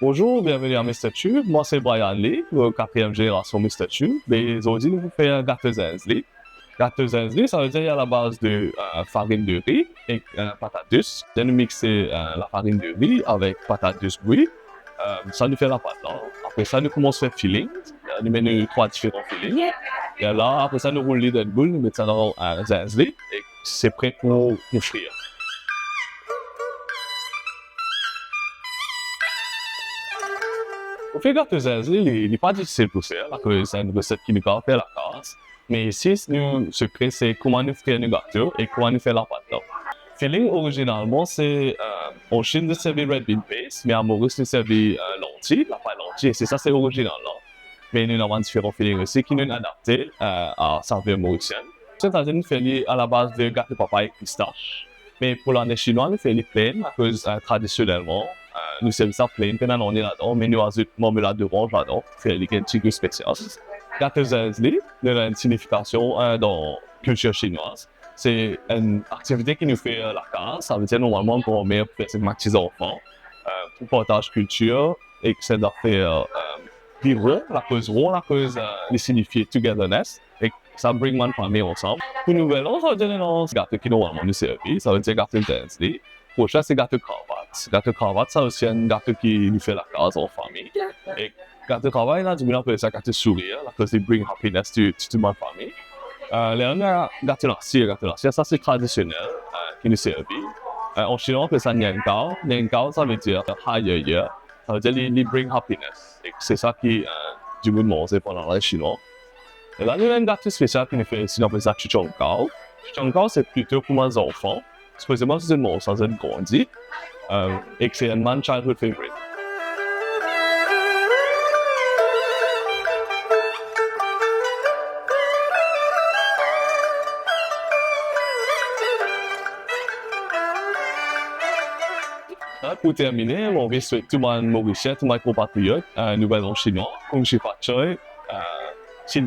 Bonjour, bienvenue à Mister Chu. Moi, c'est Brian Lee, le quatrième génération Mister Chu. Mais aujourd'hui, nous vous faisons un gâteau zinzli. Gâteau zinzli, ça veut dire à la base de farine de riz et patates douces. Nous mixer la farine de riz avec patates douces bouillies. Ça nous fait la pâte là. Après ça, nous commençons à faire filling. Nous mettons trois différents fillings. Et là, après ça, nous roulons dans une boule, nous mettons ça dans un zinzli et c'est prêt pour frire. Au fait, gâteau zinzli, il n'est pas difficile pour faire, parce que c'est une recette qui nous a fait la casse. Mais ici, le secret, c'est comment nous faire le gâteau et comment nous faire la pâte. Là. Filling, originalement, c'est en Chine, de servir red bean paste, mais à Maurice, de servir lentilles, la pâte lentilles, c'est ça, c'est original. Là. Mais nous avons différents fillings aussi qui nous adaptés à saveur mauricienne. C'est-à-dire, nous faisons à la base de gâteau papaye et pistache. Mais pour l'année chinoise, nous faisons les plaines, à cause traditionnellement, nous servons ça plein, puis on est là-dedans, mais nous ajoutons marmelade d'orange là-dedans, fait des petits goûts spéciaux. Gâteau zinzli, nous a une signification dans la culture chinoise. C'est une activité qui nous fait la case, ça veut dire normalement qu'on met pour faire avec petits enfants, pour partage culture, et que c'est d'affaire vivre, la cause les signifier togetherness, et ça bring une famille ensemble. Pour Nouvel An, ça veut dire un gâteau qui normalement nous servi, ça veut dire gâteau zinzli. Prochain, c'est gâteau cravate. Gâteau cravate, ça aussi un gâteau qui nous fait la case en famille. Et gâteau cravate, là, du coup, on appelle ça gâteau sourire, parce que bring happiness to toute ma famille. Le gâteau l'acier, ça c'est traditionnel, qui nous servi. En chinois, on appelle ça nian gao. Nian gao, ça veut dire ha ye ye. Ça veut dire il bring happiness. Et c'est ça qui, du coup, manger pendant les chinois. Et là, nous avons un gâteau spécial qui nous fait ici, on appelle ça chu fung leung. Chu fung leung, c'est plutôt pour les enfants. Supposément, c'est une mousse, c'est une grande, et c'est un man childhood favorite. Pour terminer, on veut souhaiter tout le monde mauricien, tout le monde compatriote, Nouvel An Chinois, qu'on chez, xin